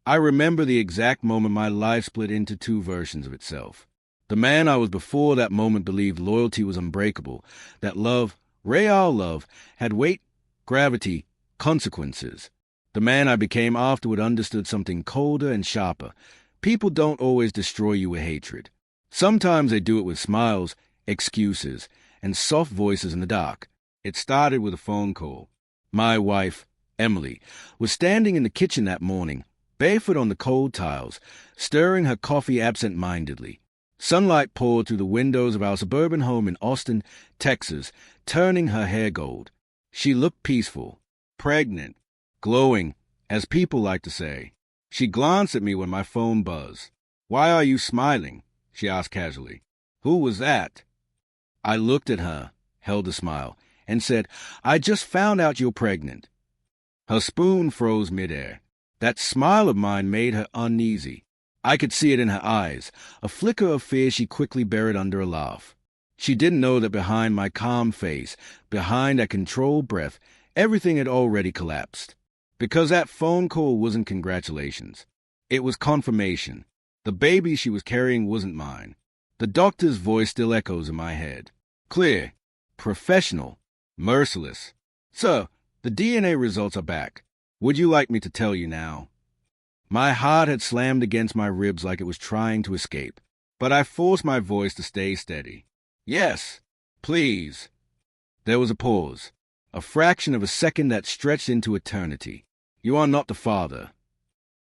I remember the exact moment my life split into two versions of itself. The man I was before that moment believed loyalty was unbreakable, that love, real love, had weight, gravity, consequences. The man I became afterward understood something colder and sharper. People don't always destroy you with hatred. Sometimes they do it with smiles, excuses, and soft voices in the dark. It started with a phone call. My wife, Emily, was standing in the kitchen that morning, barefoot on the cold tiles, stirring her coffee absent-mindedly. Sunlight poured through the windows of our suburban home in Austin, Texas, turning her hair gold. She looked peaceful, pregnant, glowing, as people like to say. She glanced at me when my phone buzzed. "Why are you smiling?" she asked casually. "Who was that?" I looked at her, held a smile, and said, "I just found out you're pregnant." Her spoon froze midair. That smile of mine made her uneasy. I could see it in her eyes, a flicker of fear she quickly buried under a laugh. She didn't know that behind my calm face, behind that controlled breath, everything had already collapsed. Because that phone call wasn't congratulations. It was confirmation. The baby she was carrying wasn't mine. The doctor's voice still echoes in my head. Clear, professional, merciless. "Sir, the DNA results are back. Would you like me to tell you now?" My heart had slammed against my ribs like it was trying to escape, but I forced my voice to stay steady. "Yes, please." There was a pause, a fraction of a second that stretched into eternity. "You are not the father."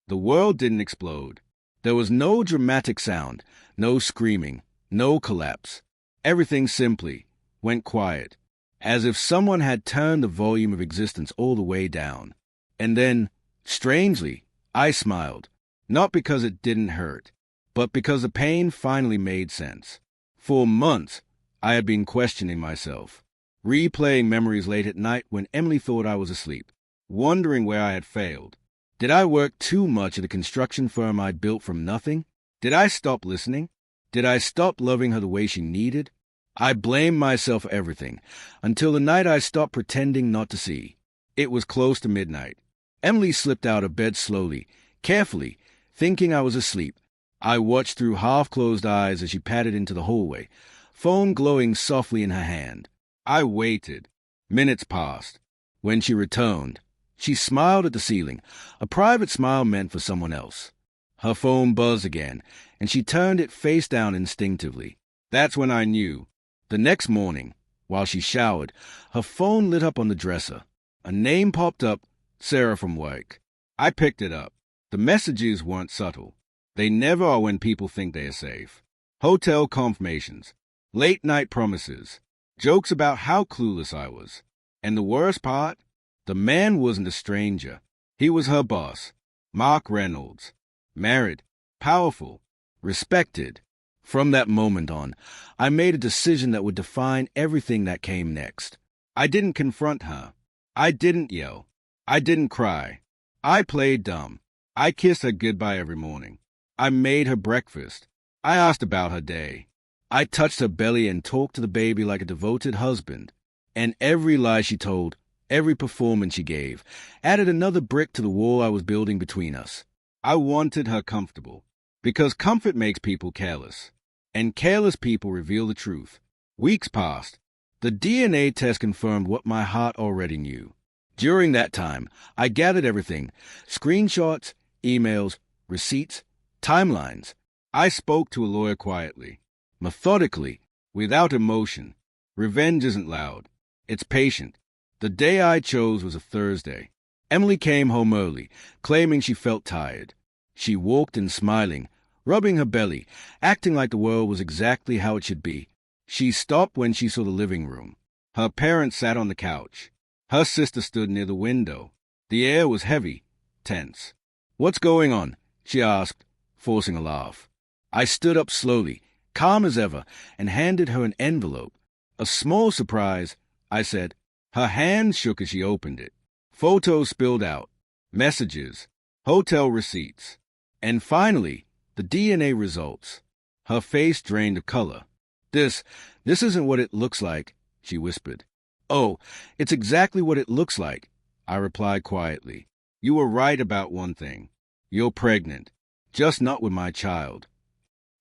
The world didn't explode. There was no dramatic sound, no screaming, no collapse. Everything simply went quiet, as if someone had turned the volume of existence all the way down. And then, strangely, I smiled, not because it didn't hurt, but because the pain finally made sense. For months, I had been questioning myself, replaying memories late at night when Emily thought I was asleep, wondering where I had failed. Did I work too much at a construction firm I'd built from nothing? Did I stop listening? Did I stop loving her the way she needed? I blamed myself for everything, until the night I stopped pretending not to see. It was close to midnight. Emily slipped out of bed slowly, carefully, thinking I was asleep. I watched through half-closed eyes as she padded into the hallway, phone glowing softly in her hand. I waited. Minutes passed. When she returned, she smiled at the ceiling, a private smile meant for someone else. Her phone buzzed again, and she turned it face down instinctively. That's when I knew. The next morning, while she showered, her phone lit up on the dresser. A name popped up, Sarah from work. I picked it up. The messages weren't subtle. They never are when people think they are safe. Hotel confirmations, late-night promises, jokes about how clueless I was. And the worst part? The man wasn't a stranger. He was her boss, Mark Reynolds. Married, powerful, respected. From that moment on, I made a decision that would define everything that came next. I didn't confront her. I didn't yell. I didn't cry. I played dumb. I kissed her goodbye every morning. I made her breakfast. I asked about her day. I touched her belly and talked to the baby like a devoted husband. And every lie she told, every performance she gave, added another brick to the wall I was building between us. I wanted her comfortable, because comfort makes people careless. And careless people reveal the truth. Weeks passed. The DNA test confirmed what my heart already knew. During that time, I gathered everything: screenshots, emails, receipts, timelines. I spoke to a lawyer quietly, methodically, without emotion. Revenge isn't loud. It's patient. The day I chose was a Thursday. Emily came home early, claiming she felt tired. She walked in smiling, rubbing her belly, acting like the world was exactly how it should be. She stopped when she saw the living room. Her parents sat on the couch. Her sister stood near the window. The air was heavy, tense. "What's going on?" she asked, forcing a laugh. I stood up slowly, calm as ever, and handed her an envelope. A small surprise, I said. Her hand shook as she opened it. Photos spilled out, messages, hotel receipts, and finally, the DNA results. Her face drained of color. This isn't what it looks like," she whispered. "Oh, it's exactly what it looks like," I replied quietly. "You were right about one thing. You're pregnant. Just not with my child.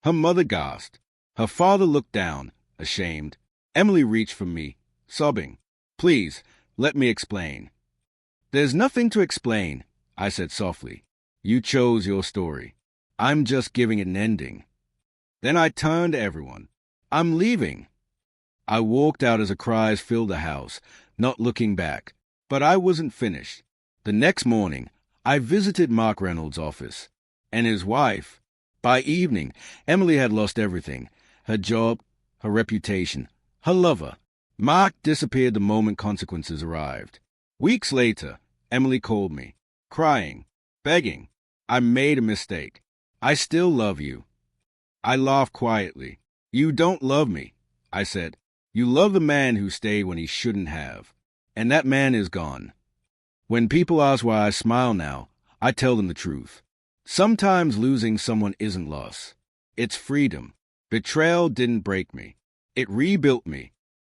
Her mother gasped. Her father looked down, ashamed. Emily reached for me, sobbing. Please, let me explain. There's nothing to explain, I said softly. You chose your story. I'm just giving it an ending. Then I turned to everyone. I'm leaving. I walked out as her cries filled the house, not looking back. But I wasn't finished. The next morning, I visited Mark Reynolds' office, and his wife. By evening, Emily had lost everything: her job, her reputation, her lover. Mark disappeared the moment consequences arrived. Weeks later, Emily called me, crying, begging. I made a mistake. I still love you. I laughed quietly. You don't love me, I said. You love the man who stayed when he shouldn't have. And that man is gone. When people ask why I smile now, I tell them the truth. Sometimes losing someone isn't loss. It's freedom. Betrayal didn't break me. It rebuilt me.